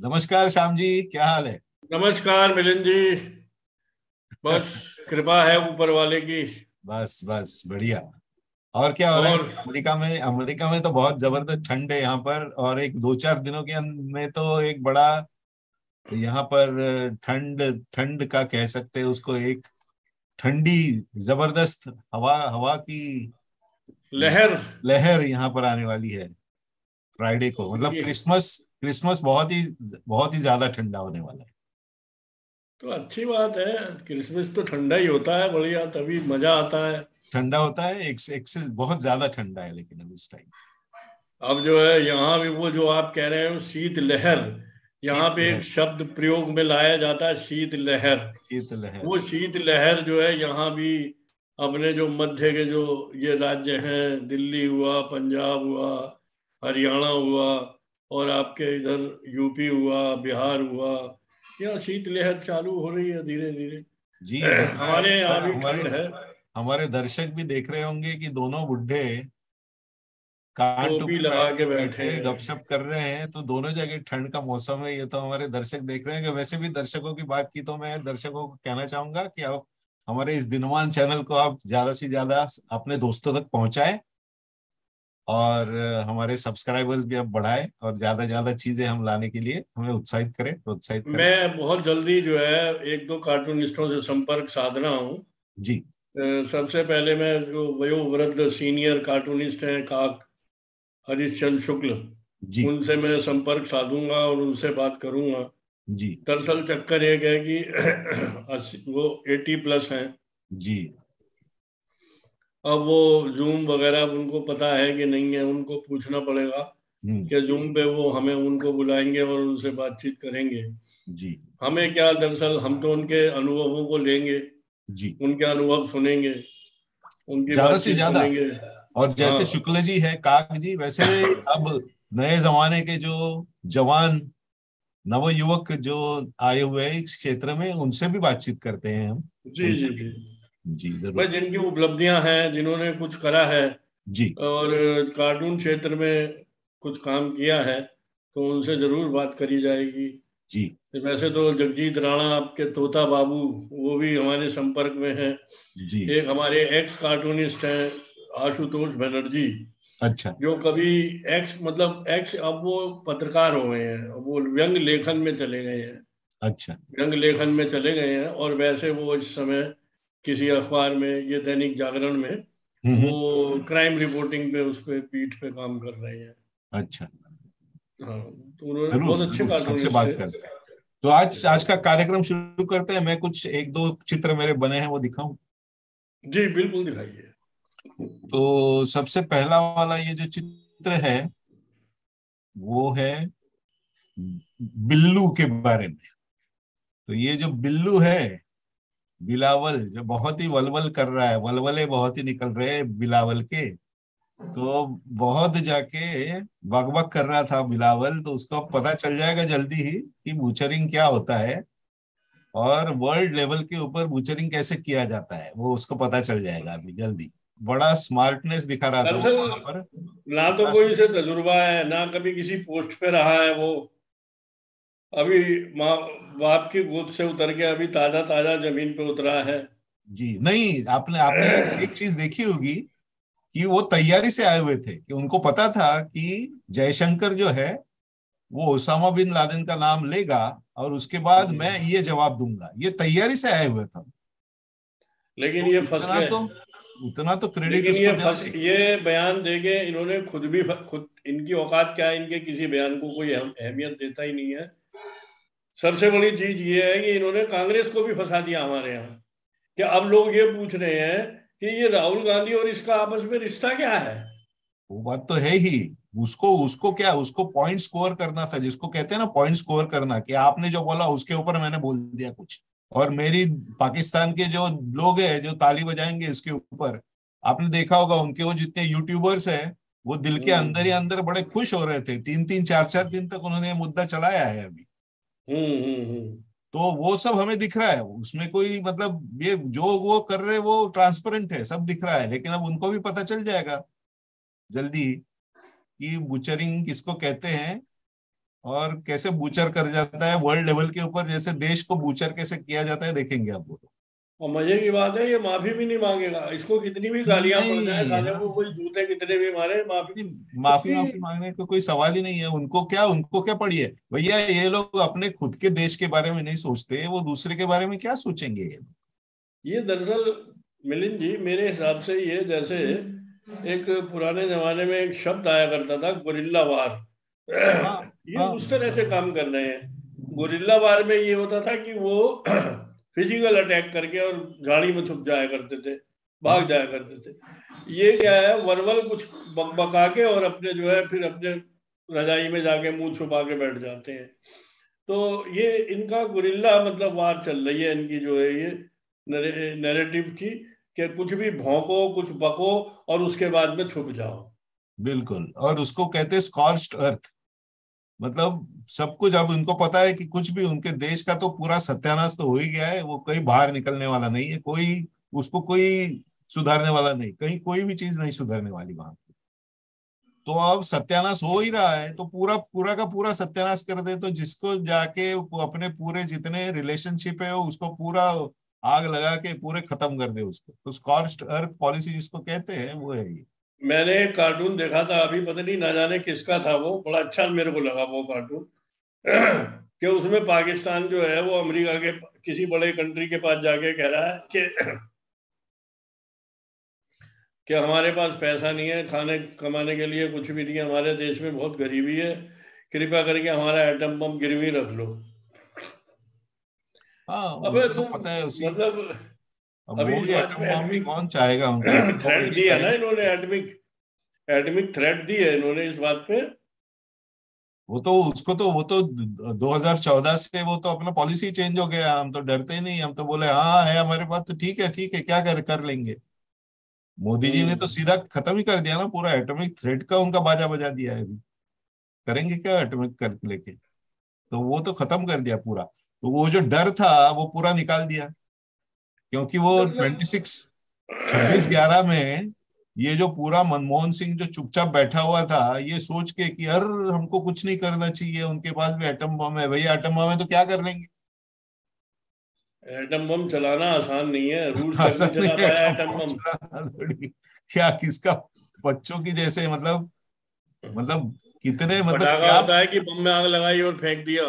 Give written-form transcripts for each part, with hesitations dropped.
नमस्कार श्याम जी, क्या हाल है? नमस्कार मिलिंद जी। बस कृपा है ऊपर वाले की। बस बस बढ़िया। और क्या हो रहा है? और अमेरिका में तो बहुत जबरदस्त ठंड है यहाँ पर, और एक दो चार दिनों के में तो एक बड़ा यहाँ पर ठंड ठंड का कह सकते हैं उसको, एक ठंडी जबरदस्त हवा हवा की लहर। लहर यहाँ पर आने वाली है फ्राइडे को। मतलब ये क्रिसमस क्रिसमस बहुत ही ज्यादा ठंडा होने वाला है। तो अच्छी बात है। क्रिसमस तो ठंडा ही होता है, बढ़िया, तभी मजा आता है। ठंडा होता है, एक से बहुत ज्यादा ठंडा है लेकिन अब इस टाइम अब जो है यहाँ भी वो जो आप कह रहे हो शीत लहर, यहाँ पे एक शीतलहर। शब्द प्रयोग में लाया जाता है, शीत लहर। शीतलहर। वो शीत लहर जो है यहाँ भी अपने जो मध्य के जो ये राज्य हैं, दिल्ली हुआ, पंजाब हुआ, हरियाणा हुआ, और आपके इधर यूपी हुआ, बिहार हुआ, यहाँ शीत लहर चालू हो रही है धीरे धीरे। जी दिख रहा है। हमारे यहाँ और भी हमारे ठंड है। हमारे दर्शक भी देख रहे होंगे कि दोनों बुड्ढे कान टोपी टोपी लगा पहन के के बैठे बैठे हैं। गपशप कर रहे हैं, तो दोनों जगह ठंड का मौसम है। ये तो हमारे दर्शक देख रहे हैं। कि वैसे भी दर्शकों की बात की तो मैं दर्शकों को कहना चाहूंगा कि आप हमारे इस दिनमान चैनल को आप ज्यादा से ज्यादा अपने दोस्तों तक पहुंचाएं, और हमारे सब्सक्राइबर्स भी अब बढ़ाएं, और ज्यादा चीजें हम लाने के लिए हमें उत्साहित करें, प्रोत्साहित करें। मैं बहुत जल्दी जो है एक दो कार्टूनिस्टों से संपर्क साध रहा हूँ। जी सबसे पहले मैं जो वयोवृद्ध सीनियर कार्टूनिस्ट हैं, काक हरीशचंद्र शुक्ल, जी उनसे मैं संपर्क साधूंगा और उनसे बात करूंगा। जी दरअसल चक्कर एक है कि वो 80+ हैं। जी। अब वो जूम वगैरह उनको पता है कि नहीं है, उनको पूछना पड़ेगा हम्म। कि जूम पे वो हमें उनको बुलाएंगे और उनसे बातचीत करेंगे। जी हमें क्या, दरअसल हम तो उनके अनुभवों को लेंगे, जी। उनके अनुभव सुनेंगे, उनकी ज्यादा से बातचीत ज्यादा। सुनेंगे। और हाँ। जैसे शुक्ल जी है, काक जी, वैसे अब नए जमाने के जो जवान नवयुवक जो आए हुए हैं इस क्षेत्र में, उनसे भी बातचीत करते हैं हम। जी जी उनसे भी। जी। जी भाई जरूर। जिनकी उपलब्धियां हैं, जिन्होंने कुछ करा है जी और कार्टून क्षेत्र में कुछ काम किया है, तो उनसे जरूर बात करी जाएगी। जी वैसे तो जगजीत राणा, आपके तोता बाबू, वो भी हमारे संपर्क में हैं। जी। एक हमारे एक्स कार्टूनिस्ट हैं, आशुतोष बनर्जी, अच्छा जो कभी एक्स मतलब एक्स, अब वो पत्रकार हो गए हैं, वो व्यंग लेखन में चले गए हैं। अच्छा। व्यंग लेखन में चले गए हैं, और वैसे वो इस समय किसी अखबार में, ये दैनिक जागरण में, हम्म। वो क्राइम रिपोर्टिंग पे, उस पे पीठ पे काम कर रहे हैं। अच्छा। हाँ। तो उन्होंने जरूर बहुत अच्छे जरूर सबसे कार्टूनिस्ट थे। बात करते हैं। तो आज आज का कार्यक्रम शुरू करते हैं। मैं कुछ एक दो चित्र मेरे बने हैं वो दिखाऊं। जी बिल्कुल, दिखाइए। तो सबसे पहला वाला ये जो चित्र है वो है बिल्लू के बारे में। तो ये जो बिल्लू है, बिलावल, जो बहुत ही वलवल कर रहा है, वलवले बहुत ही निकल रहे हैं बिलावल के। तो बहुत जाके बकबक कर रहा था बिलावल, तो उसको अब पता चल जाएगा जल्दी ही कि बूचरिंग क्या होता है, और वर्ल्ड लेवल के ऊपर बूचरिंग कैसे किया जाता है वो उसको पता चल जाएगा अभी जल्दी। बड़ा स्मार्टनेस दिखा रहा था वो दरअसल वहां पर। ना तो बड़ा कोई इसे तजुर्बा है, ना कभी किसी पोस्ट पे रहा है वो। अभी माँ बाप की गोद से उतर के अभी ताजा ताजा जमीन पे उतरा है। जी नहीं, आपने आपने एक चीज देखी होगी कि वो तैयारी से आए हुए थे, कि उनको पता था कि जयशंकर जो है वो उसामा बिन लादेन का नाम लेगा, और उसके बाद मैं हम्म। ये जवाब दूंगा। ये तैयारी से आए हुए थे। लेकिन तो ये फंस गए। उतना तो क्रेडिट लेकिन उसको देना चाहिए। ये बयान देके इन्होंने खुद भी खुद, इनकी औकात क्या है, इनके किसी बयान को कोई अहमियत देता ही नहीं है। सबसे बड़ी चीज ये है कि इन्होंने कांग्रेस को भी फंसा दिया हमारे यहाँ। कि अब लोग ये पूछ रहे हैं कि ये राहुल गांधी और इसका आपस में रिश्ता क्या है। वो बात तो है ही। उसको उसको क्या, उसको पॉइंट स्कोर करना था, जिसको कहते हैं ना पॉइंट स्कोर करना, कि आपने जो बोला उसके ऊपर मैंने बोल दिया कुछ। और मेरी पाकिस्तान के जो लोग हैं जो ताली बजाएंगे इसके ऊपर, आपने देखा होगा उनके वो जितने यूट्यूबर्स हैं, वो दिल के अंदर ही हम्म अंदर बड़े खुश हो रहे थे। 3-3 4-4 दिन तक उन्होंने ये मुद्दा चलाया है अभी। हम्म। तो वो सब हमें दिख रहा है, उसमें कोई मतलब ये जो वो कर रहे हैं वो ट्रांसपेरेंट है, सब दिख रहा है। लेकिन अब उनको भी पता चल जाएगा जल्दी कि बुचरिंग किसको कहते हैं, और कैसे बूचर कर जाता है वर्ल्ड लेवल के ऊपर, जैसे देश को बूचर कैसे किया जाता है देखेंगे आप वो। और मजे की बात है, ये माफी भी नहीं मांगेगा। इसको कितनी भी गालियां पड़ जाए, नहीं, साले हाँ, को कोई जूते कितने भी मारे, माफी नहीं, माफी क्योंकि माफी मांगने का कोई सवाल ही नहीं है। उनको क्या पड़ी है भैया, ये लोग अपने खुद के देश के बारे में नहीं सोचते, वो दूसरे के बारे में क्या सोचेंगे ये लोग। ये दरअसल मिलिंद जी, मेरे हिसाब से ये जैसे एक पुराने जमाने में एक शब्द आया करता था, गुरिल्ला वार। हाँ, ये हाँ, उस तरह से काम कर रहे हैं। गुरिल्ला वार में ये होता था कि वो फिजिकल अटैक करके और झाड़ी में छुप जाया करते थे, भाग हाँ, जाया करते थे। ये क्या है, वर्बल कुछ बकबका के और अपने जो है फिर अपने रजाई में जाके मुंह छुपा के बैठ जाते हैं। तो ये इनका गुरिल्ला मतलब वार चल रही है इनकी, जो है ये नैरेटिव की, कि कुछ भी भौंको, कुछ बको और उसके बाद में छुप जाओ। बिल्कुल। और उसको कहते हैं स्कॉर्च्ड अर्थ। मतलब सब कुछ अब उनको पता है कि कुछ भी उनके देश का तो पूरा सत्यानाश तो हो ही गया है, वो कहीं बाहर निकलने वाला नहीं है कोई, उसको कोई सुधारने वाला नहीं, कहीं कोई भी चीज नहीं सुधरने वाली वहां। तो अब सत्यानाश हो ही रहा है, तो पूरा पूरा का पूरा सत्यानाश कर दे, तो जिसको जाके वो अपने पूरे जितने रिलेशनशिप है उसको पूरा आग लगा के पूरे खत्म कर दे उसको, तो स्कॉर्च्ड अर्थ पॉलिसी जिसको कहते हैं वो है ये। मैंने एक कार्टून देखा था अभी, पता नहीं ना जाने किसका था, वो बड़ा अच्छा मेरे को लगा वो कार्टून। कि उसमें पाकिस्तान जो है वो अमेरिका के किसी बड़े कंट्री के पास जाके कह रहा है कि हमारे पास पैसा नहीं है खाने कमाने के लिए, कुछ भी नहीं है, हमारे देश में बहुत गरीबी है, कृपया करके हमारा एटम बम गिरवी रख लो। हाँ, अबे उनको तो तुम, पता है उसी। मतलब अब अभी वो इस भी बात एटम पे बम भी एटमिक कौन चाहेगा, उनका थ्रेट ऑलरेडी दी है ना चाहेगा। इन्होंने, एटमिक एटमिक थ्रेट दी है इन्होंने इस बात पे। वो तो 2014 से वो तो अपना पॉलिसी चेंज हो गया, हम तो डरते ही नहीं, हम तो बोले हाँ है हमारे पास तो ठीक है, ठीक है, क्या कर लेंगे। मोदी जी ने तो हम्म। सीधा खत्म ही कर दिया ना, पूरा एटॉमिक थ्रेट का उनका बाजा बजा दिया है अभी। करेंगे क्या एटॉमिक कर लेके, तो वो तो खत्म कर दिया पूरा, तो वो जो डर था वो पूरा निकाल दिया। क्योंकि वो मतलब 26/11 में ये जो पूरा मनमोहन सिंह जो चुपचाप बैठा हुआ था ये सोच के कि यार हमको कुछ नहीं करना चाहिए, उनके पास भी एटम बम है, भैया एटम बम है तो क्या कर लेंगे। एटम बम चलाना आसान नहीं है, रूस तक नहीं आसान नहीं चला है पाया एटम एटम बम बम। चलाना थोड़ी। क्या किसका बच्चों की जैसे, मतलब कितने, मतलब पटाखा क्या, होता है कि बम में आग लगाई और फेंक दिया।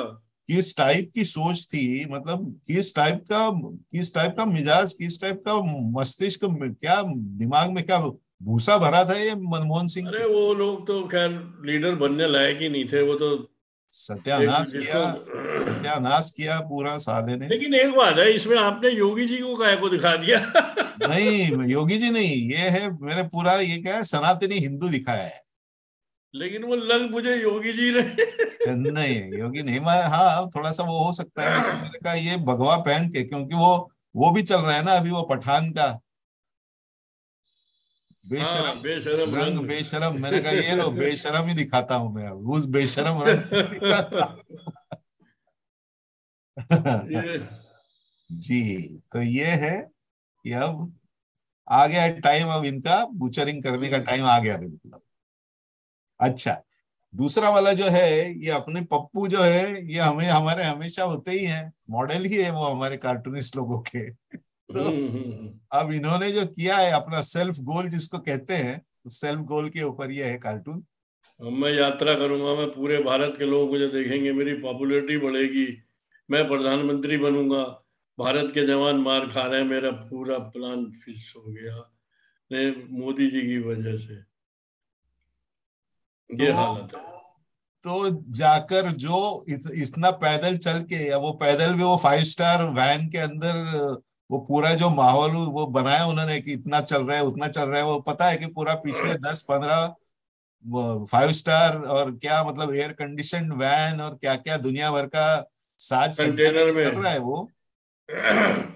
किस टाइप की सोच थी, मतलब किस टाइप का मिजाज, किस टाइप का मस्तिष्क में, क्या दिमाग में क्या भूसा भरा था ये मनमोहन सिंह अरे के। वो लोग तो खैर लीडर बनने लायक ही नहीं थे, वो तो एक सत्यानाश किया, जिसको सत्यानाश किया पूरा साले ने। लेकिन एक बात है, इसमें आपने योगी जी को काय को दिखा दिया। नहीं, योगी जी नहीं, ये है मैंने पूरा ये क्या है, सनातनी हिंदू दिखाया है। लेकिन वो लग मुझे योगी जी रहे। नहीं, योगी नहीं, मैं हाँ थोड़ा सा वो हो सकता है, लेकिन मैंने कहा ये भगवा पहन के, क्योंकि वो भी चल रहा है ना अभी वो पठान का, हाँ, बेशरम बेशरम रंग, रंग। बेशरम, मैंने कहा ये लो बेशरम ही दिखाता हूं मैं अब, उस बेशरम रंग को दिखाता हूं। ये जी, तो ये है कि अब आ गया टाइम, अब इनका बुचरिंग करने का टाइम आ गया बिल्कुल। अच्छा, दूसरा वाला जो है, ये अपने पप्पू जो है, ये हमें हमारे हमेशा होते ही हैं, मॉडल ही है वो हमारे कार्टूनिस्ट लोगों के। तो हम्म। अब इन्होंने जो किया है अपना सेल्फ गोल जिसको कहते हैं, उस सेल्फ गोल के ऊपर ये है कार्टून। अब मैं यात्रा करूंगा, मैं पूरे भारत के लोग मुझे देखेंगे, मेरी पॉपुलैरिटी बढ़ेगी, मैं प्रधानमंत्री बनूंगा, भारत के जवान मार खा रहे हैं, मेरा पूरा प्लान फिक्स हो गया ने मोदी जी की वजह से। ये तो हालत है। तो जाकर जो इतना पैदल चल के, या वो पैदल भी वो 5 स्टार वैन के अंदर, वो पूरा जो माहौल वो बनाया उन्होंने कि इतना चल रहा है उतना चल रहा है, वो पता है कि पूरा पिछले 10-15 5 स्टार और क्या मतलब एयर कंडीशन वैन और क्या क्या दुनिया भर का साज सज्जा कंटेनर लेके में कर रहा है वो। और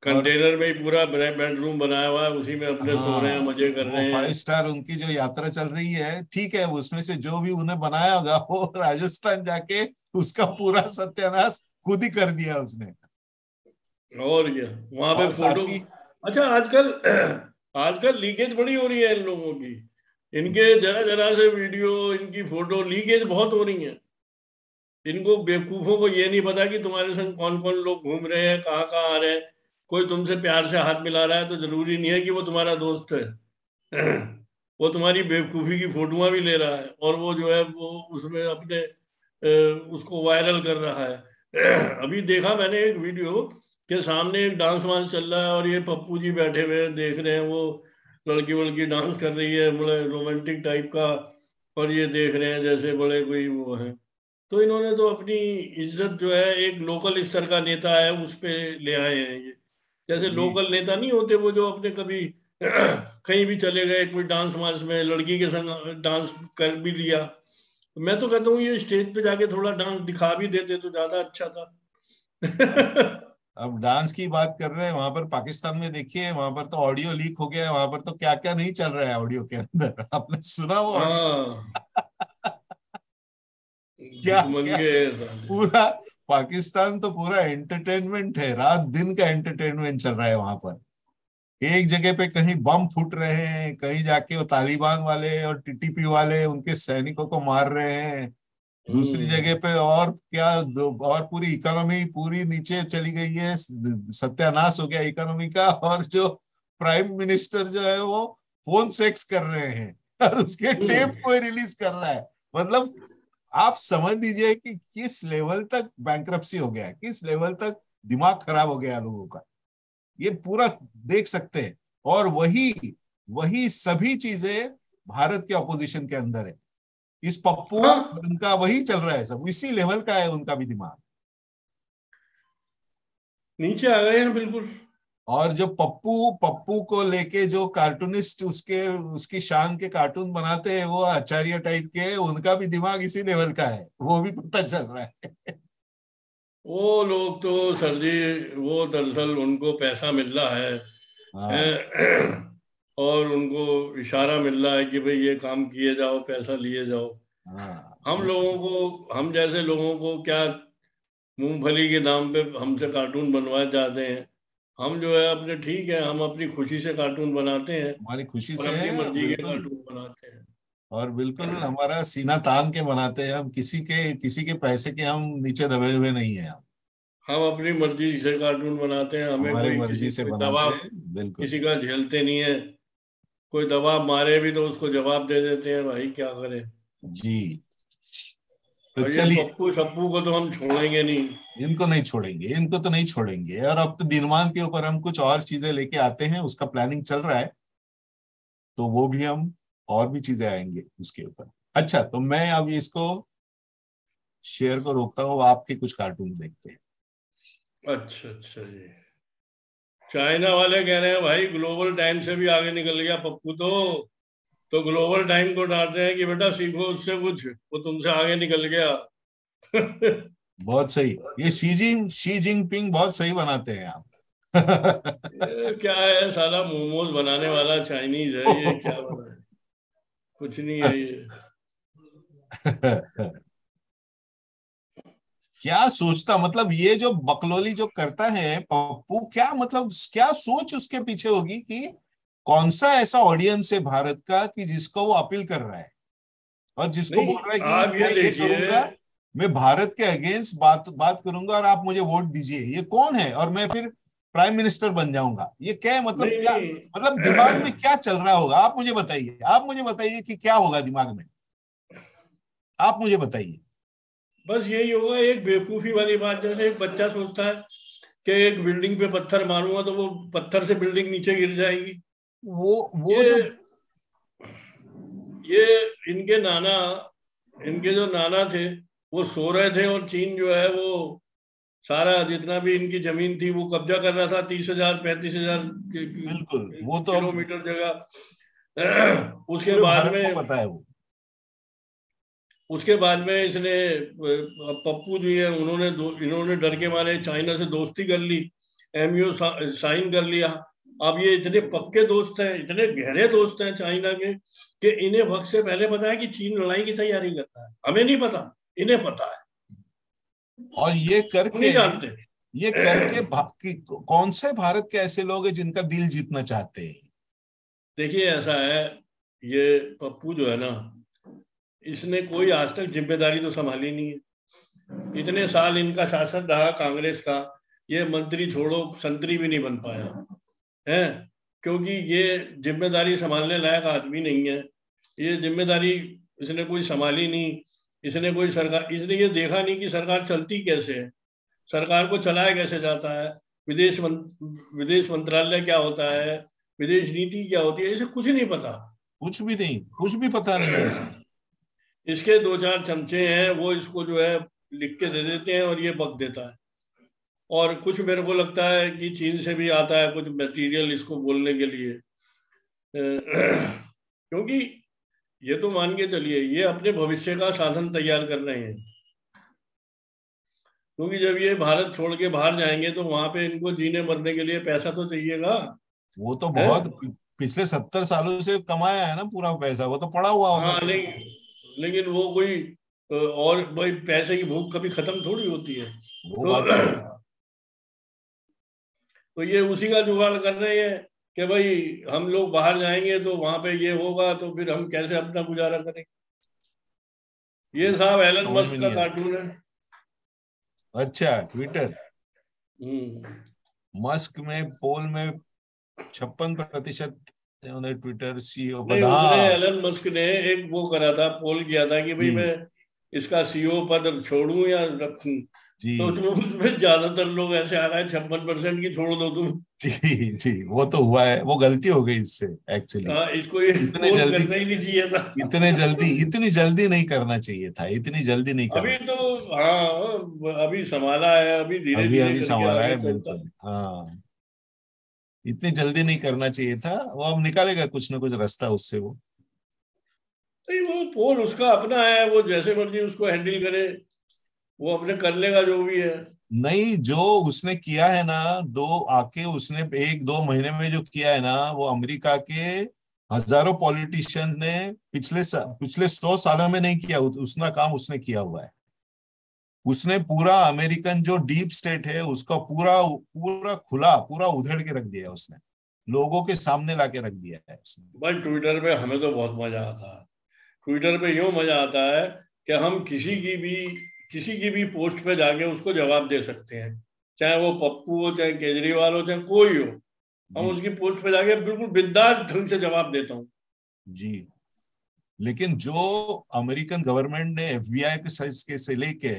कंटेनर में ही पूरा बेडरूम बनाया हुआ है, उसी में अपने सो रहे हैं, हाँ, मजे कर वो रहे फाइव हैं। स्टार उनकी जो यात्रा चल रही है, ठीक है, उसमें से जो भी उन्हें बनाया होगा वो राजस्थान जाके उसका पूरा सत्यानाश खुद ही कर दिया उसने। और क्या, वहां पे और फोटो। साथ ही अच्छा, आजकल आजकल लीकेज बड़ी हो रही है इन लोगों की, इनके जरा जरा से वीडियो, इनकी फोटो लीकेज बहुत हो रही है। इनको बेवकूफों को ये नहीं पता कि तुम्हारे संग कौन कौन लोग घूम रहे हैं, कहाँ कहाँ आ रहे हैं। कोई तुमसे प्यार से हाथ मिला रहा है तो जरूरी नहीं है कि वो तुम्हारा दोस्त है। वो तुम्हारी बेवकूफी की फोटोआं भी ले रहा है और वो जो है वो उसमें अपने उसको वायरल कर रहा है। अभी देखा मैंने एक वीडियो के सामने एक डांस वांस चल रहा है और ये पप्पू जी बैठे हुए हैं, देख रहे हैं, वो लड़की वड़की डांस कर रही है बड़े रोमांटिक टाइप का, और ये देख रहे हैं जैसे बड़े कोई वो है। तो इन्होंने तो अपनी इज्जत जो है एक लोकल स्तर का नेता है उस पे ले आए हैं ये। जैसे जी लोकल नेता नहीं होते वो जो अपने कभी कहीं भी चले गए, कोई डांस वांस में लड़की के संग डांस कर भी लिया। मैं तो कहता हूँ ये स्टेज पे जाके थोड़ा डांस दिखा भी देते तो ज्यादा अच्छा था। अब डांस की बात कर रहे हैं, वहां पर पाकिस्तान में देखिए, वहां पर तो ऑडियो लीक हो गया है, वहां पर तो क्या क्या नहीं चल रहा है ऑडियो के अंदर। आपने सुना वो ऑडियो? हाँ, क्या दुश्मन क्या, के साले। पूरा पाकिस्तान तो पूरा एंटरटेनमेंट है, रात दिन का एंटरटेनमेंट चल रहा है वहां पर। एक जगह पे कहीं बम फूट रहे हैं, कहीं जाके वो तालिबान वाले और टीटीपी वाले उनके सैनिकों को मार रहे हैं, दूसरी जगह हम्म। पे और क्या और पूरी इकोनॉमी पूरी नीचे चली गई है, सत्यानाश हो गया इकोनॉमी का। और जो प्राइम मिनिस्टर जो है वो फोन सेक्स कर रहे हैं और उसके टेप हम्म। कोई रिलीज कर रहा है। मतलब आप समझ लीजिए कि किस लेवल तक बैंक्रप्सी हो गया है, किस लेवल तक दिमाग खराब हो गया लोगों का, ये पूरा देख सकते हैं। और वही वही सभी चीजें भारत के ऑपोजिशन के अंदर है। इस पप्पू हाँ, उनका वही चल रहा है, सब इसी लेवल का है उनका भी दिमाग। नीचे आ गए हैं बिल्कुल। और जो पप्पू पप्पू को लेके जो कार्टूनिस्ट उसके उसकी शान के कार्टून बनाते हैं, वो आचार्य टाइप के, उनका भी दिमाग इसी लेवल का है, वो भी पता चल रहा है। वो लोग तो सर जी, वो दरअसल उनको पैसा मिल रहा है। हाँ और उनको इशारा मिल रहा है कि भाई ये काम किए जाओ, पैसा लिए जाओ। हाँ हम बस। लोगों को, हम जैसे लोगों को क्या, मूंगफली के दाम पे हमसे कार्टून बनवाए जाते हैं। हम जो है अपने, ठीक है, हम अपनी खुशी से कार्टून बनाते हैं हमारी खुशी और से अपनी है मर्जी के बिल्कुल। कार्टून बनाते हैं। और बिल्कुल हमारा सीना तान के बनाते हैं हम, किसी के पैसे के हम नीचे दबे हुए नहीं है हम। हम अपनी मर्जी से कार्टून बनाते हैं, हमें हमारे कोई मर्जी किसी से कोई बनाते दबाव हैं बिल्कुल। किसी का झेलते नहीं है। कोई दबाव मारे भी तो उसको जवाब दे देते हैं, भाई क्या करें। जी तो और ये चलिए, पप्पू सप्पू को तो हम छोड़ेंगे नहीं। इनको नहीं छोड़ेंगे, इनको तो नहीं छोड़ेंगे। और अब तो दिनमान के ऊपर हम कुछ और चीजें लेके आते हैं, उसका प्लानिंग चल रहा है, तो वो भी हम और भी चीजें आएंगे उसके ऊपर। अच्छा, तो मैं अब इसको शेयर को रोकता हूँ, आपके कुछ कार्टून देखते हैं। अच्छा अच्छा जी। चाइना वाले कह रहे हैं भाई ग्लोबल टाइम से भी आगे निकल गया पप्पू तो ग्लोबल टाइम को डांट रहे हैं कि बेटा सीखो उससे कुछ, वो तुमसे आगे निकल गया। बहुत सही, ये शी जिनपिंग बहुत सही बनाते हैं आप। ये क्या है, साला मोमोज बनाने वाला चाइनीज है, ये क्या बना है, कुछ नहीं है ये। क्या सोचता, मतलब ये जो बकलोली जो करता है पप्पू, क्या मतलब क्या सोच उसके पीछे होगी कि कौन सा ऐसा ऑडियंस है भारत का कि जिसको वो अपील कर रहा है, और जिसको नहीं, बोल रहा है कि आप ये मैं ये देखिए। करूंगा, मैं भारत के अगेंस्ट बात बात करूंगा और आप मुझे वोट दीजिए, ये कौन है, और मैं फिर प्राइम मिनिस्टर बन जाऊंगा, ये क्या है, मतलब नहीं क्या, नहीं। मतलब दिमाग में क्या चल रहा होगा, आप मुझे बताइए, आप मुझे बताइए कि क्या होगा दिमाग में, आप मुझे बताइए। बस यही होगा, एक बेवकूफी वाली बात, जैसे एक बच्चा सोचता है कि एक बिल्डिंग पे पत्थर मारूंगा तो वो पत्थर से बिल्डिंग नीचे गिर जाएगी। वो जो ये ये इनके नाना, इनके जो नाना थे वो सो रहे थे और चीन जो है वो सारा जितना भी इनकी जमीन थी वो कब्जा कर रहा था, 30,000 35,000 बिल्कुल, वो तो अब किलोमीटर जगह। उसके पूरे बाद भारत को में, पता है वो। उसके बाद में इसने पप्पू जी है, इन्होंने डर के मारे चाइना से दोस्ती कर ली, एमयू साइन कर लिया। अब ये इतने पक्के दोस्त हैं, इतने गहरे दोस्त हैं चाइना के, कि इन्हें वक्त से पहले पता है कि चीन लड़ाई की तैयारी करता है। हमें नहीं पता, इन्हें पता है। और हम नहीं जानते। ये करके कौन से भारत के ऐसे लोग हैं जिनका दिल जीतना चाहते हैं? देखिए ऐसा है, ये पप्पू जो है ना, इसने कोई आज तक जिम्मेदारी तो संभाली नहीं है। इतने साल इनका शासन रहा कांग्रेस का, ये मंत्री छोड़ो संतरी भी नहीं बन पाया है, क्योंकि ये जिम्मेदारी संभालने लायक आदमी नहीं है। ये जिम्मेदारी इसने कोई संभाली नहीं। इसने ये देखा नहीं कि सरकार चलती कैसे है, सरकार को चलाया कैसे जाता है, विदेश मंत्रालय क्या होता है, विदेश नीति क्या होती है, इसे कुछ नहीं पता। कुछ भी नहीं, कुछ भी पता नहीं है इसे। इसके दो चार चमचे हैं, वो इसको जो है लिख के दे देते हैं और ये बक देता है। और कुछ मेरे को लगता है कि चीन से भी आता है कुछ मटेरियल इसको बोलने के लिए, क्योंकि ये तो मान के चलिए ये अपने भविष्य का साधन तैयार कर रहे हैं। क्योंकि जब ये भारत छोड़ के बाहर जाएंगे तो वहां पे इनको जीने मरने के लिए पैसा तो चाहिएगा। वो तो है? बहुत पिछले 70 सालों से कमाया है ना पूरा पैसा, वो तो पड़ा हुआ होगा हाँ, कहीं। लेकिन वो कोई और भाई पैसे की भूख कभी खत्म थोड़ी होती है। वो तो बात तो है। तो ये उसी का जुगाड़ कर रहे हैं कि भाई हम लोग बाहर जाएंगे तो वहां पे ये होगा, तो फिर हम कैसे अपना गुजारा करेंगे। ये साहब एलन समझ में मस्क का नहीं आता। कार्टून है। अच्छा, ट्विटर। हम्म। मस्क में पोल में 56% ट्विटर सीईओ नहीं, पद। उसने हाँ एलन मस्क ने एक वो करा था, पोल किया था कि भाई मैं जी इसका सीईओ पद छोड़ूं या रखूं। तो जी उसमें ज्यादातर लोग ऐसे आ रहा है 56% की छोड़ दो तुम। जी जी, वो तो हुआ है, वो गलती हो गई इससे एक्चुअली। हाँ, इसको ये इतने पोल जल्दी, करना ही नहीं चाहिए था। इतनी जल्दी नहीं करना चाहिए था, इतनी जल्दी नहीं करना अभी तो चाहिए। हाँ, अभी संभाला है, अभी धीरे अभी धीरे अभी करके संभाला आगे है, चलता। बिल्कुल हाँ। इतनी जल्दी नहीं करना चाहिए था, वो अब निकालेगा कुछ ना कुछ रास्ता उससे वो। नहीं, वो पोल उसका अपना है, वो जैसे मर्जी उसको हैंडल करे, वो अपने कर लेगा जो भी है। नहीं, जो उसने किया है ना, दो आके उसने 1-2 महीने में जो किया है ना, वो अमेरिका के हजारों पॉलिटिशियंस ने पिछले 100 सालों में नहीं किया, उतना काम उसने किया हुआ है। उसने पूरा अमेरिकन जो डीप स्टेट है उसका पूरा पूरा खुला, पूरा उधेड़ के रख दिया उसने, लोगों के सामने लाके रख दिया है उसने। भाई ट्विटर पे हमें तो बहुत मजा आता है। ट्विटर पे यूं मजा आता है कि हम किसी की भी पोस्ट पे जाके उसको जवाब दे सकते हैं, चाहे वो पप्पू हो, चाहे केजरीवाल हो, चाहे कोई हो। हम जी उसकी पोस्ट पे जाके बिल्कुल बिंदास ढंग से जवाब देता हूँ। जी। लेकिन जो अमेरिकन गवर्नमेंट ने एफबीआई के साइज के से लेके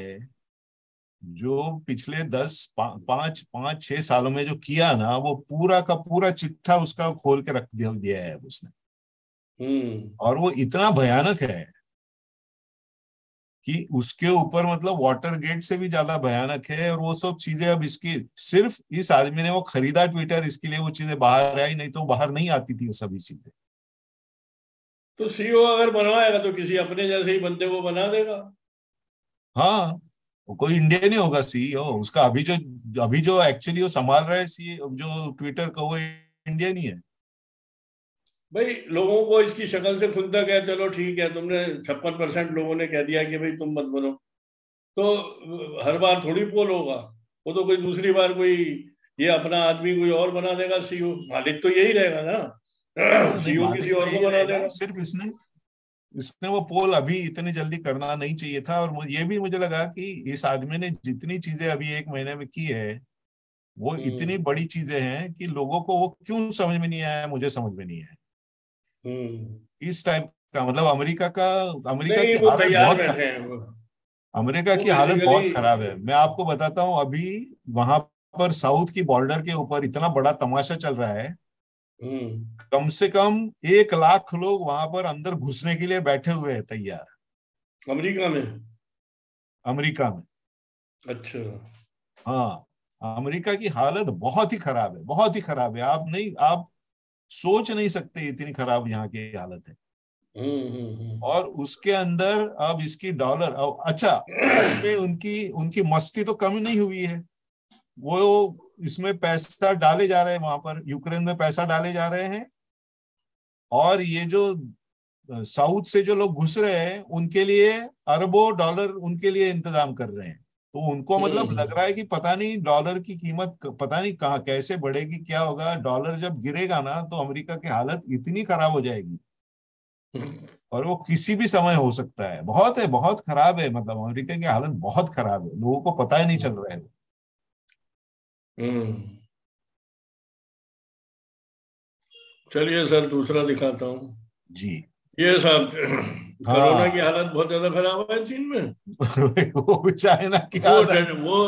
जो पिछले 5-6 सालों में जो किया ना, वो पूरा का पूरा चिट्ठा उसका खोल के रख दिया है उसने। हम्म। और वो इतना भयानक है कि उसके ऊपर मतलब वाटर गेट से भी ज्यादा भयानक है। और वो सब चीजें अब इसकी, सिर्फ इस आदमी ने वो खरीदा ट्विटर, इसके लिए वो चीजें बाहर आई, नहीं तो बाहर नहीं आती थी वो सभी चीजें। तो सीईओ अगर बनवाएगा तो किसी अपने जैसे ही बंदे को बना देगा। हाँ, वो कोई इंडियन ही होगा सीईओ उसका। अभी जो एक्चुअली वो संभाल रहा है सीईओ जो ट्विटर का, वो इंडियन ही है। भाई लोगों को इसकी शक्ल से खुलता क्या, चलो ठीक है, तुमने 56% लोगों ने कह दिया कि भाई तुम मत बनो, तो हर बार थोड़ी पोल होगा। वो तो कोई दूसरी बार कोई ये अपना आदमी कोई और बना देगा सीईओ, मालिक तो यही रहेगा ना। हाँ नहीं, सीईओ मालिक किसी तो और को यही बना रहेगा, देगा। सिर्फ इसने इसने वो पोल अभी इतनी जल्दी करना नहीं चाहिए था। और ये भी मुझे लगा कि इस आदमी ने जितनी चीजें अभी 1 महीने में की है, वो इतनी हम्म। बड़ी चीजें हैं कि लोगों को वो क्यों समझ में नहीं आया, मुझे समझ में नहीं आया। हम्म। इस टाइप का मतलब अमेरिका नहीं, की वो हालत तैयार बहुत खराब। बैठे हैं वो। अमेरिका वो की हालत बेसिकली। बहुत खराब है, मैं आपको बताता हूँ। अभी वहां पर साउथ की बॉर्डर के ऊपर इतना बड़ा तमाशा चल रहा है। हम्म। कम से कम 1 लाख लोग वहां पर अंदर घुसने के लिए बैठे हुए हैं तैयार, अमेरिका में। अमेरिका में। अच्छा। हाँ, अमेरिका की हालत बहुत ही खराब है, बहुत ही खराब है। आप सोच नहीं सकते इतनी खराब यहाँ की हालत है। और उसके अंदर अब इसकी डॉलर, अब अच्छा, इसमें उनकी उनकी मस्ती तो कम नहीं हुई है। वो इसमें पैसा डाले जा रहे हैं, वहां पर यूक्रेन में पैसा डाले जा रहे हैं। और ये जो साउथ से जो लोग घुस रहे हैं उनके लिए अरबों डॉलर उनके लिए इंतजाम कर रहे हैं। तो उनको मतलब हम्म। लग रहा है कि पता नहीं डॉलर की कीमत पता नहीं कहाँ कैसे बढ़ेगी, क्या होगा। डॉलर जब गिरेगा ना तो अमेरिका की हालत इतनी खराब हो जाएगी और वो किसी भी समय हो सकता है। बहुत खराब है, मतलब अमेरिका की हालत बहुत खराब है, लोगों को पता ही नहीं चल रहा है। हम्म। चलिए सर, दूसरा दिखाता हूँ। जी। ये साहब, कोरोना की हाँ। हालत बहुत ज्यादा खराब है चीन में। वो चाइना की वो हालत। वो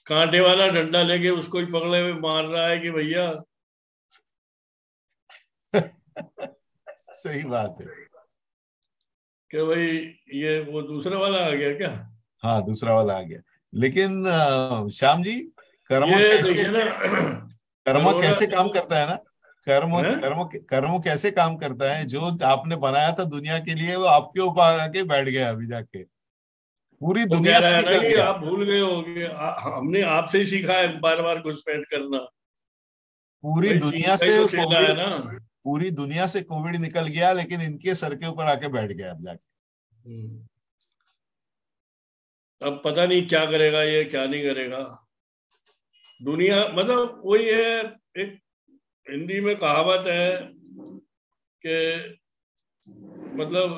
कांटे वाला डंडा लेके उसको ही पकड़े हुए मार रहा है कि भैया। सही बात है। कि भाई, ये वो दूसरा वाला आ गया क्या? हाँ, दूसरा वाला आ गया। लेकिन श्याम जी, कर्म ये कैसे देखिए ना, कर्म कोरोना कैसे काम जो करता है ना। कर्म है। कर्म कर्म कैसे काम करता है, जो आपने बनाया था दुनिया के लिए, वो आपके ऊपर आके बैठ गया अभी जाके, पूरी वो कह दुनिया रहा से है ना निकल कि गया। आप भूल गए होगे, हमने आपसे ही सीखा है बार बार घुसपैठ करना। पूरी भाई चीन दुनिया का ही से तो चेला कोविड है ना। पूरी दुनिया से कोविड निकल गया, लेकिन इनके सर के ऊपर आके बैठ गया अब जाके। हम्म। अब पता नहीं क्या करेगा ये, क्या नहीं करेगा। दुनिया मतलब वही है। एक हिंदी में कहावत है कि मतलब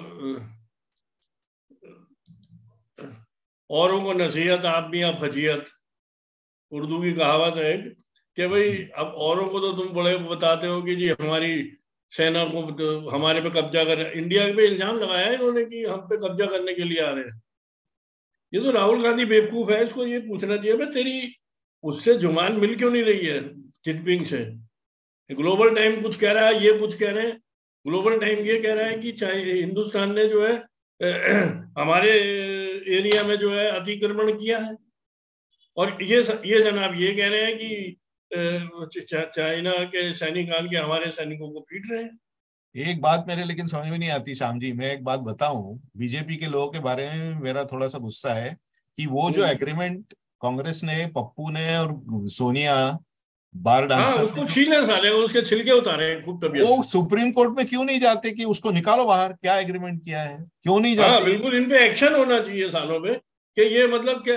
औरों को नसीहत, आप भी आप फजीहत। उर्दू की कहावत है कि भाई, जी। अब औरों को तो तुम बड़े बताते हो कि जी हमारी सेना को तो हमारे पे कब्जा कर, इंडिया पे इल्जाम लगाया है इन्होंने कि हम पे कब्जा करने के लिए आ रहे हैं। ये तो राहुल गांधी बेवकूफ है, इसको ये पूछना चाहिए भाई, तेरी उससे जुबान मिल क्यों नहीं रही है जिनपिंग से। ग्लोबल टाइम कुछ कह रहा है, ये कुछ कह रहे हैं। ग्लोबल टाइम ये कह रहा है कि चाहे हिंदुस्तान ने जो है हमारे एरिया में जो है अतिक्रमण किया है। और ये जनाब ये कह रहे हैं कि चाइना के सैनिक आन के हमारे सैनिकों को पीट रहे हैं। एक बात मेरे लेकिन समझ में नहीं आती श्याम जी, मैं एक बात बताऊं, बीजेपी के लोगों के बारे में मेरा थोड़ा सा गुस्सा है कि वो जो हम्म। एग्रीमेंट कांग्रेस ने, पप्पू ने और सोनिया, बार हाँ, डांसर ने उसको जो, छीले साले, उसके छिलके उतारे हैं खूब तबीयत वो से। सुप्रीम कोर्ट में क्यों नहीं जाते कि उसको निकालो बाहर, क्या एग्रीमेंट किया है, क्यों नहीं हाँ जाते। बिल्कुल, इन पे एक्शन होना चाहिए सालों में। कि ये मतलब क्या,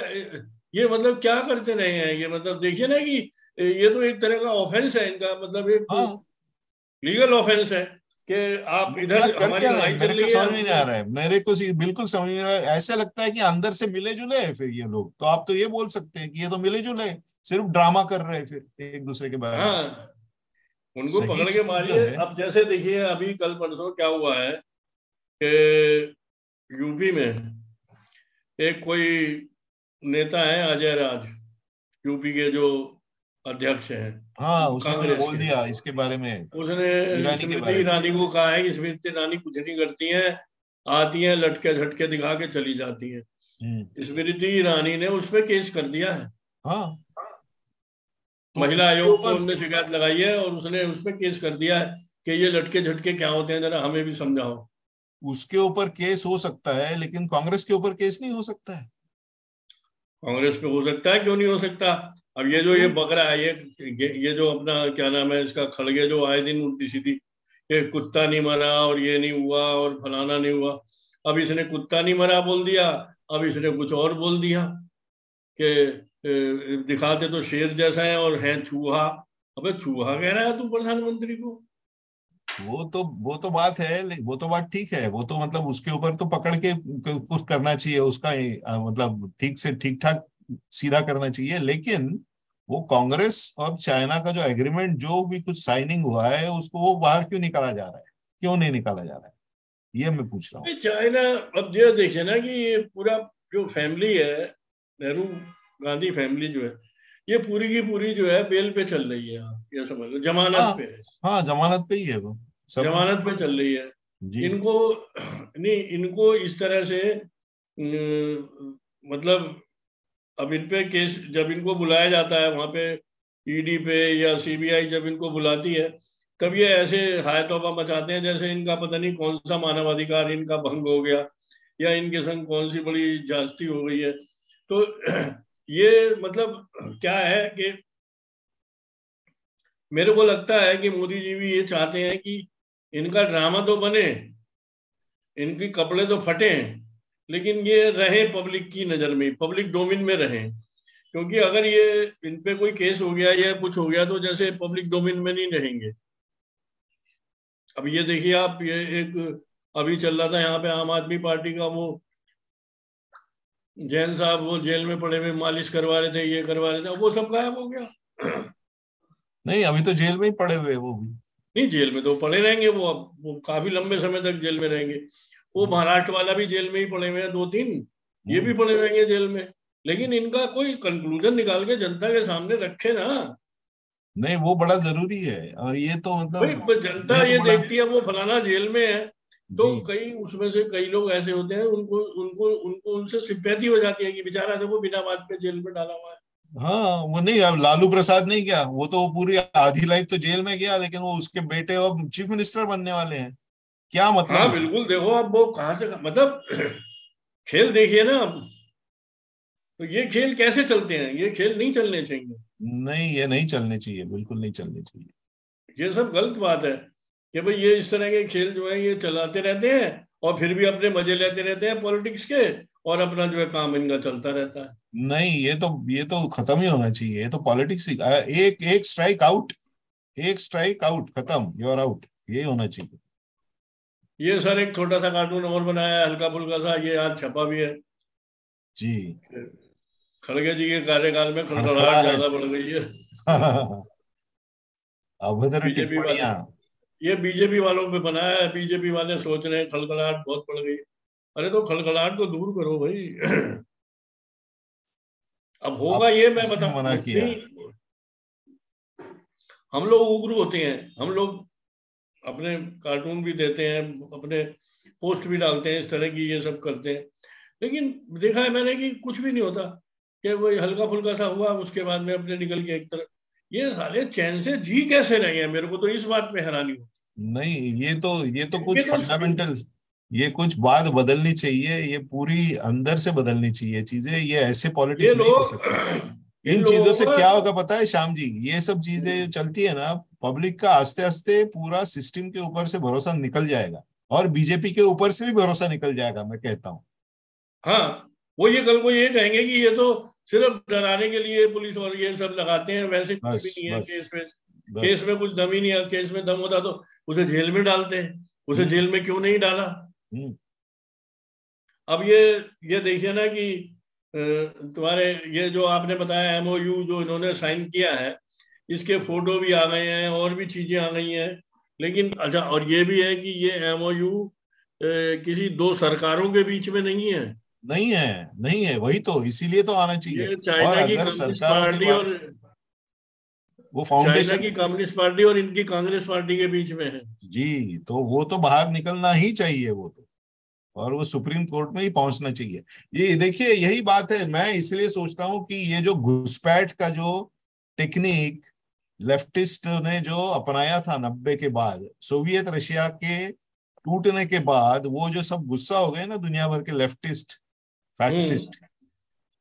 ये मतलब क्या करते रहे हैं ये, मतलब देखिए ना कि ये तो एक तरह का ऑफेंस है इनका, मतलब एक हाँ, लीगल ऑफेंस है कि आप वो क्या इधर कर हमारी क्या रहे हैं, लड़ाई मेरे चल को रही है समझ में नहीं आ हमको। रहा है, मेरे को बिल्कुल समझ में नहीं आ रहा है। ऐसा लगता है कि अंदर से मिले जुले हैं फिर ये लोग, तो आप तो ये बोल सकते हैं कि ये तो मिले जुले हैं, सिर्फ ड्रामा कर रहे हैं फिर एक दूसरे के बारे में। हाँ, उनको सही पकड़ के चीज जो मारिए। है। अब जैसे देखिए, अभी कल परसों क्या हुआ है कि यूपी में एक कोई नेता है अजय राज, यूपी के जो अध्यक्ष हैं हाँ, उसने कुछ कांग्रेस बोल के। दिया इसके बारे में, उसने ईरानी के स्मृति बारे में। ईरानी को कहा है कि स्मृति ईरानी कुछ नहीं करती हैं, आती हैं लटके झटके दिखा के चली जाती हैं। हम्म। स्मृति ईरानी ने उस पर केस कर दिया है। हाँ, तो महिला उसके आयोग को ऊपर उनने शिकायत लगाई है और उसने उस पर केस कर दिया है कि ये लटके झटके क्या होते हैं, जरा हमें भी समझाओ। उसके ऊपर केस हो सकता है, लेकिन कांग्रेस के ऊपर केस नहीं हो सकता है। कांग्रेस पे हो सकता है, क्यों नहीं हो सकता। अब तो ये जो ये क्यों। बकरा है, ये जो अपना क्या नाम है इसका, खड़गे, जो आए दिन उल्टी सीधी, ये कुत्ता नहीं मरा और ये नहीं हुआ और फलाना नहीं हुआ। अब इसने कुत्ता नहीं मरा बोल दिया, अब इसने कुछ और बोल दिया कि दिखाते तो शेर जैसा है और है चूहा। अबे चूहा कह रहा है तू प्रधानमंत्री को। वो तो बात है, वो तो बात ठीक है, वो तो मतलब उसके ऊपर तो पकड़ के कुछ करना चाहिए उसका, मतलब ठीक से ठीक ठाक सीधा करना चाहिए। लेकिन वो कांग्रेस और चाइना का जो एग्रीमेंट, जो भी कुछ साइनिंग हुआ है, उसको वो बाहर क्यों निकाला जा रहा है, क्यों नहीं निकाला जा रहा है, ये मैं पूछ रहा हूँ। चाइना, अब ये देखिए ना कि ये पूरा जो फैमिली है, नेहरू गांधी फैमिली जो है, ये पूरी की पूरी जो है बेल पे चल रही है, आप ये समझ लो, हाँ। जमानत पे है। हाँ, जमानत पे ही है वो, सब लोग। जमानत पे चल रही है। जी। इनको नहीं, इनको इस तरह से मतलब, अब इन पे केस जब इनको बुलाया जाता है वहां पे, ईडी पे या सीबीआई जब इनको बुलाती है, तब ये ऐसे हाय तौबा मचाते हैं जैसे इनका पता नहीं कौन सा मानवाधिकार इनका भंग हो गया, या इनके संग कौन सी बड़ी ज्यादती हो गई है। तो ये मतलब क्या है कि मेरे को लगता है कि मोदी जी भी ये चाहते हैं कि इनका ड्रामा तो बने, इनके कपड़े तो फटे, लेकिन ये रहे पब्लिक की नजर में, पब्लिक डोमेन में रहे। क्योंकि अगर ये इन पे कोई केस हो गया या कुछ हो गया तो जैसे पब्लिक डोमेन में नहीं रहेंगे। अब ये देखिए आप, ये एक अभी चल रहा था यहाँ पे आम आदमी पार्टी का वो जैन साहब, वो जेल में पड़े हुए मालिश करवा रहे थे, ये करवा रहे थे, वो सब गायब हो गया। नहीं, अभी तो जेल में ही पड़े हुए हैं वो भी। नहीं, जेल में तो पड़े रहेंगे वो, अब वो काफी लंबे समय तक जेल में रहेंगे। वो महाराष्ट्र वाला भी जेल में ही पड़े हुए हैं 2-3, ये भी पड़े रहेंगे जेल में। लेकिन इनका कोई कंक्लूजन निकाल के जनता के सामने रखे ना। नहीं, वो बड़ा जरूरी है, और ये तो भाई मतलब जनता ये तो ये बड़ा। देखती है वो फलाना जेल में है, तो जी। कई उसमें से कई लोग ऐसे होते हैं, उनको उनको उनको उनसे सिंपैथी हो जाती है कि बेचारा देखो बिना बात पे जेल में डाला हुआ है। हाँ, वो नहीं, अब लालू प्रसाद नहीं गया, वो तो पूरी आधी लाइफ तो जेल में गया, लेकिन वो उसके बेटे अब चीफ मिनिस्टर बनने वाले हैं। क्या हाँ मतलब। बिल्कुल, देखो अब वो कहाँ से मतलब खेल देखिए ना अब। तो ये खेल कैसे चलते हैं, ये खेल नहीं चलने चाहिए। नहीं, ये नहीं चलने चाहिए, बिल्कुल नहीं चलने चाहिए। ये सब गलत बात है कि भाई ये इस तरह के खेल जो है ये चलाते रहते हैं, और फिर भी अपने मजे लेते रहते हैं पॉलिटिक्स के, और अपना जो है काम इनका चलता रहता है। नहीं, ये तो खत्म ही होना चाहिए, ये तो पॉलिटिक्स। एक एक स्ट्राइक आउट, एक स्ट्राइक आउट, खत्म, यू आर आउट, यही होना चाहिए। ये सर एक छोटा सा कार्टून और बनाया है, हल्का फुल्का सा, ये आज छपा भी है। जी। खड़गे जी के कार्यकाल में खड़खड़ाहट खड़खड़ाहट। ज्यादा बढ़ गई है। अभद्र बीजेपी वाले, टिप्पणियां। ये बीजेपी वालों पे बनाया है, बीजेपी वाले सोच रहे हैं खड़खड़ाहट बहुत बढ़ गई। अरे तो खड़खड़ाहट को दूर करो भाई। अब होगा आपको ये मैं किसने बता मना किया। इतनी, हम लोग उग्र होते हैं, हम लोग अपने कार्टून भी देते हैं, अपने पोस्ट भी डालते हैं, इस तरह की ये सब करते हैं। लेकिन देखा है मैंने कि कुछ भी नहीं होता, कि वो हल्का फुल्का सा हुआ, उसके बाद में अपने निकल गया एक तरफ। ये साले चैन से जी कैसे रहे हैं, मेरे को तो इस बात पे हैरानी होती नहीं, ये तो है। कुछ फंडामेंटल, ये कुछ बात बदलनी चाहिए, ये पूरी अंदर से बदलनी चाहिए चीजें, ये ऐसे ये पॉलिटिक्स नहीं हो लोग सकती। इन इन चीजों लोगों से का क्या होगा पता है श्याम जी, ये सब चीजें जो चलती है ना, पब्लिक का आस्ते आस्ते पूरा सिस्टम के ऊपर से भरोसा निकल जाएगा, और बीजेपी के ऊपर से भी भरोसा निकल जाएगा, मैं कहता हूँ। हाँ, वो ये कल को ये कहेंगे कि ये तो सिर्फ डराने के लिए पुलिस और ये सब लगाते हैं, वैसे कुछ भी बस नहीं है बस केस में। केस बस। में कुछ दम ही नहीं है, केस में दम होता तो उसे जेल में डालते हैं, उसे हम्म। जेल में क्यों नहीं डाला। हम्म। अब ये देखिए ना कि तुम्हारे ये जो आपने बताया एमओयू जो इन्होंने साइन किया है, इसके फोटो भी आ गए हैं और भी चीजें आ गई हैं। लेकिन अच्छा, और ये भी है कि ये एमओयू किसी दो सरकारों के बीच में नहीं है। नहीं है, नहीं है, वही तो, इसीलिए तो आना चाहिए। ये और चाइना की अगर कम्युनिस्ट सरकारों के पार्टी बाद और वो चाइना फाउंडेशन। की कम्युनिस्ट पार्टी और इनकी कांग्रेस पार्टी के बीच में है। जी, तो वो तो बाहर निकलना ही चाहिए, वो तो, और वो सुप्रीम कोर्ट में ही पहुंचना चाहिए। ये देखिए, यही बात है, मैं इसलिए सोचता हूँ कि ये जो घुसपैठ का जो टेक्निक लेफ्टिस्ट ने जो अपनाया था 90 के बाद, सोवियत रशिया के टूटने के बाद, वो जो सब गुस्सा हो गए ना दुनिया भर के लेफ्टिस्ट हम्म। फैक्सिस्ट,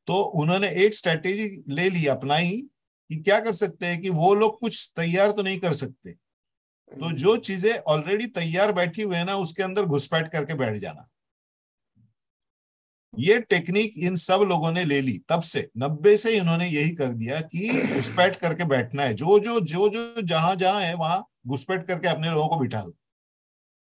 तो उन्होंने एक स्ट्रेटेजी ले ली, अपनाई, कि क्या कर सकते हैं कि वो लोग कुछ तैयार तो नहीं कर सकते, तो जो चीजें ऑलरेडी तैयार बैठी हुई है ना, उसके अंदर घुसपैठ करके बैठ जाना। ये टेक्निक इन सब लोगों ने ले ली, तब से 90 से इन्होंने यही कर दिया कि घुसपैठ करके बैठना है, जो जहां जहां है वहां घुसपैठ करके अपने लोगों को बिठा दो।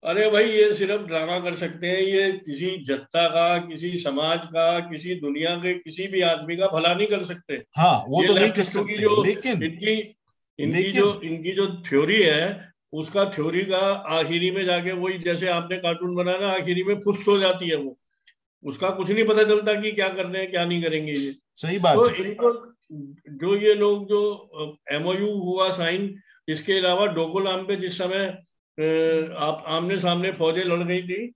अरे भाई ये सिर्फ ड्रामा कर सकते हैं, ये किसी जनता का, किसी समाज का, किसी दुनिया के किसी भी आदमी का भला नहीं कर सकते। हाँ, वो ये तो नहीं कर लेफ्टिस्टों की सकते, जो लेकिन इनकी लेकिन इनकी जो थ्योरी है, उसका थ्योरी का आखिरी में जाके वही, जैसे आपने कार्टून बनाया ना, आखिरी में फुस हो जाती है वो, उसका कुछ नहीं पता चलता कि क्या कर रहे हैं क्या नहीं करेंगे ये। सही बात तो है। इनको जो ये लोग जो एमओयू हुआ साइन, इसके अलावा डोकोलाम पे जिस समय आप आमने सामने फौजें लड़ गई थी,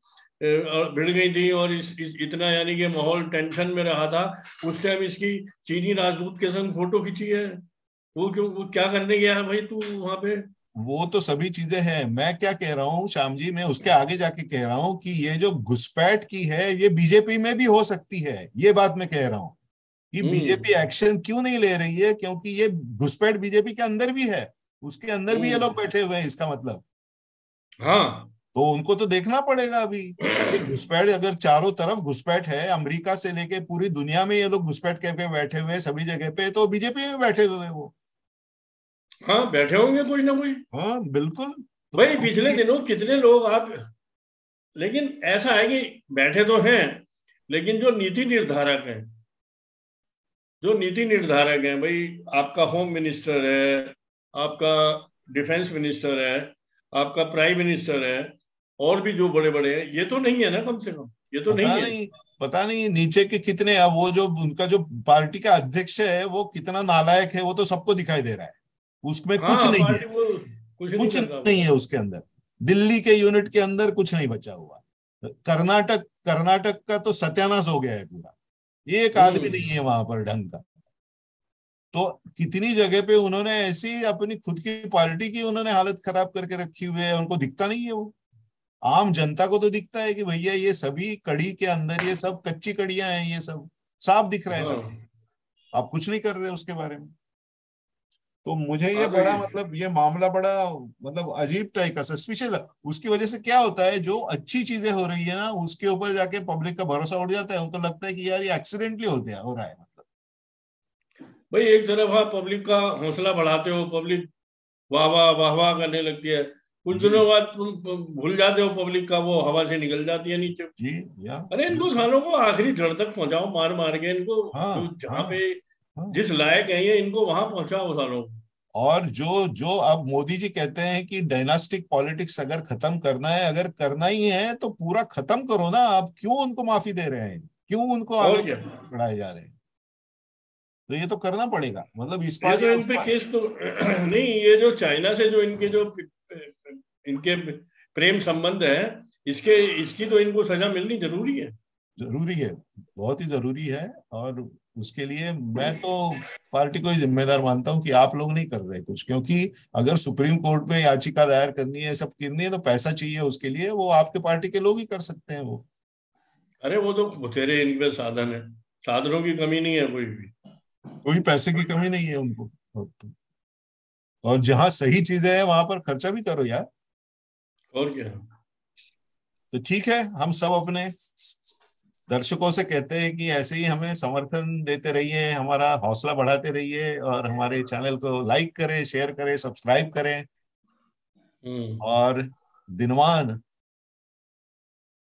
और भिड़ गई थी, और इतना यानी कि माहौल टेंशन में रहा था, उस टाइम इसकी चीनी राजदूत के संग फोटो खींची है। वो क्या करने गया है भाई तू वहां पे। वो तो सभी चीजें हैं, मैं क्या कह रहा हूँ श्याम जी, मैं उसके आगे जाके कह रहा हूँ कि ये जो घुसपैठ की है, ये बीजेपी में भी हो सकती है, ये बात मैं कह रहा हूँ कि हम्म। बीजेपी एक्शन क्यों नहीं ले रही है, क्योंकि ये घुसपैठ बीजेपी के अंदर भी है, उसके अंदर भी ये लोग हम्म। बैठे हुए हैं, इसका मतलब। हाँ। तो उनको तो देखना पड़ेगा अभी, ये घुसपैठ अगर चारों तरफ घुसपैठ है, अमेरिका से लेके पूरी दुनिया में ये लोग घुसपैठ करके बैठे हुए हैं सभी जगह पे, तो बीजेपी में बैठे हुए हैं वो। हाँ बैठे होंगे कोई ना कोई। हाँ बिल्कुल। तो भाई पिछले क्योंकि दिनों कितने लोग आप लेकिन ऐसा है कि बैठे तो हैं, लेकिन जो नीति निर्धारक हैं, भाई, आपका होम मिनिस्टर है, आपका डिफेंस मिनिस्टर है, आपका प्राइम मिनिस्टर है, और भी जो बड़े बड़े हैं, ये तो नहीं है ना, कम से कम ये तो पता नहीं है। नहीं, पता नहीं नीचे के कितने, अब वो जो उनका जो पार्टी का अध्यक्ष है वो कितना नालायक है वो तो सबको दिखाई दे रहा है। उसमें कुछ हाँ, नहीं है, पार्टी वो कुछ नहीं कुछ करता नहीं वो। है उसके अंदर। दिल्ली के यूनिट के अंदर कुछ नहीं बचा हुआ। कर्नाटक, कर्नाटक का तो सत्यानाश हो गया है पूरा। एक आदमी हम्म। नहीं है वहां पर ढंग का। तो कितनी जगह पे उन्होंने ऐसी अपनी खुद की पार्टी की उन्होंने हालत खराब करके रखी हुई है, उनको दिखता नहीं है वो। आम जनता को तो दिखता है कि भैया ये सभी कड़ी के अंदर ये सब कच्ची कड़ियां हैं, ये सब साफ दिख रहा है हाँ सब। आप कुछ नहीं कर रहे उसके बारे में। तो मुझे ये हाँ, तो बड़ा मतलब ये मामला बड़ा मतलब अजीब टाइप का सस्पिशियल। उसकी वजह से क्या होता है, जो अच्छी चीजें हो रही है ना उसके ऊपर जाके पब्लिक का भरोसा उड़ जाता है। उनको लगता है कि यार ये एक्सीडेंटली हो रहा है मतलब। भाई, एक तरफ आप पब्लिक का हौसला बढ़ाते हो, पब्लिक वाह वाह वाह वाह करने लगती है, कुछ जी दिनों बाद तुम भूल जाते हो, पब्लिक का वो हवा से निकल जाती है नीचे। जी, या अरे इनको बिल्कुल। सालों को आखिरी जड़ तक पहुंचाओ, मार मार के इनको, जो हाँ जहाँ हाँ पे हाँ। जिस लायक है ये, इनको वहां पहुंचाओ सालों को। और जो जो अब मोदी जी कहते हैं कि डायनास्टिक पॉलिटिक्स अगर खत्म करना है, अगर करना ही है तो पूरा खत्म करो ना। आप क्यों उनको माफी दे रहे हैं, क्यों उनको आगे और क्या। बढ़ाए जा रहे हैं? तो ये तो करना पड़ेगा मतलब इस ये बार तो या इन उस पे बार। केस तो नहीं, ये जो चाइना से जो इनके जो इनके प्रेम संबंध है, इसके इसकी तो इनको सजा मिलनी जरूरी है। जरूरी है, बहुत ही जरूरी है। और उसके लिए मैं तो पार्टी को ही जिम्मेदार मानता हूं कि आप लोग नहीं कर रहे कुछ। क्योंकि अगर सुप्रीम कोर्ट में याचिका दायर करनी है, सब करनी है, तो पैसा चाहिए उसके लिए, वो आपके पार्टी के लोग ही कर सकते हैं वो। अरे वो तो बथेरे इनके साधन है, साधनों की कमी नहीं है कोई भी। कोई पैसे की कमी नहीं है उनको। और जहां सही चीजें हैं वहां पर खर्चा भी करो यार। और क्या। तो ठीक है, हम सब अपने दर्शकों से कहते हैं कि ऐसे ही हमें समर्थन देते रहिए, हमारा हौसला बढ़ाते रहिए, और हमारे चैनल को लाइक करें, शेयर करें, सब्सक्राइब करें। हम्म। और दिनमान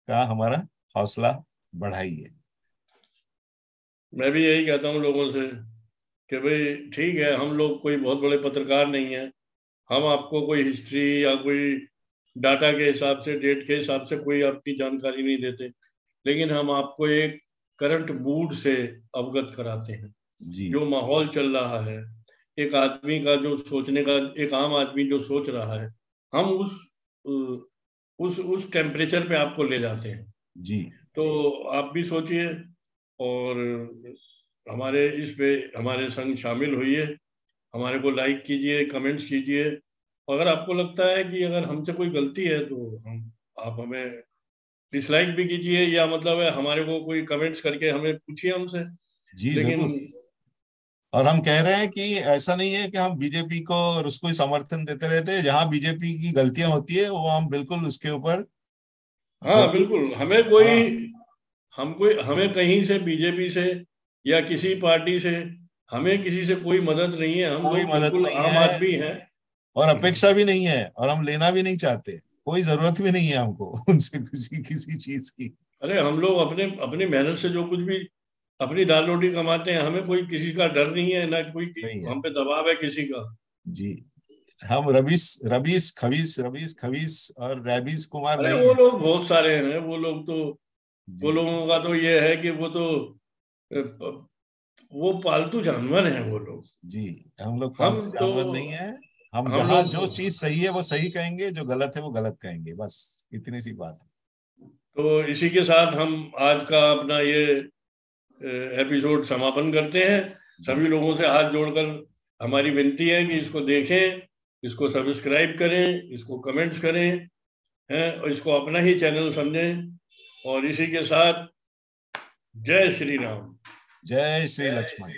का हमारा हौसला बढ़ाइए। मैं भी यही कहता हूँ लोगों से कि भाई ठीक है, हम लोग कोई बहुत बड़े पत्रकार नहीं है, हम आपको कोई हिस्ट्री या कोई डाटा के हिसाब से, डेट के हिसाब से कोई आपकी जानकारी नहीं देते, लेकिन हम आपको एक करंट मूड से अवगत कराते हैं। जी जो माहौल चल रहा है, एक आदमी का जो सोचने का, एक आम आदमी जो सोच रहा है, हम उस टेम्परेचर पे आपको ले जाते हैं। जी तो आप भी सोचिए, और हमारे इस पे हमारे संग शामिल होइए, हमारे को लाइक कीजिए, कमेंट्स कीजिए। अगर आपको लगता है कि अगर हमसे कोई गलती है तो हम आप हमें डिसलाइक भी कीजिए, या मतलब है हमारे को कोई कमेंट्स करके हमें पूछिए हमसे। जी लेकिन जरूर। और हम कह रहे हैं कि ऐसा नहीं है कि हम बीजेपी को और उसको ही समर्थन देते रहते हैं। जहां बीजेपी की गलतियां होती है वो हम बिल्कुल उसके ऊपर हाँ जरूर। बिल्कुल, हमें कोई, हाँ, हमें कहीं से, बीजेपी से या किसी पार्टी से, हमें किसी से कोई मदद नहीं है, हम कोई लोग मदद बिल्कुल नहीं आम है आदमी हैं। और अपेक्षा भी नहीं है, और हम लेना भी नहीं चाहते। कोई जरूरत भी नहीं है हमको उनसे किसी किसी चीज की। अरे हम लोग अपने अपनी मेहनत से जो कुछ भी अपनी दाल रोटी कमाते हैं, हमें कोई किसी का डर नहीं है, ना कोई नहीं है। हम पे दबाव है किसी का। जी, हम रबीस रबीस खबीस, रबीस खबीस और रैबीस कुमार अरे नहीं वो है। लोग बहुत सारे हैं, वो लोग तो, वो जी लोगों का तो ये है कि वो तो वो पालतू जानवर हैं वो लोग। जी, हम लोग हम पालतू तो जानवर नहीं है। हम हम जहां लोग जो चीज सही है वो सही कहेंगे, जो गलत है वो गलत कहेंगे, बस इतनी सी बात है। तो इसी के साथ हम आज का अपना ये एपिसोड समापन करते हैं। जी सभी लोगों से हाथ जोड़कर हमारी विनती है कि इसको देखें, इसको सब्सक्राइब करें, इसको कमेंट्स करें, हैं, और इसको अपना ही चैनल समझें। और इसी के साथ जय श्री राम। जय श्री लक्ष्मण।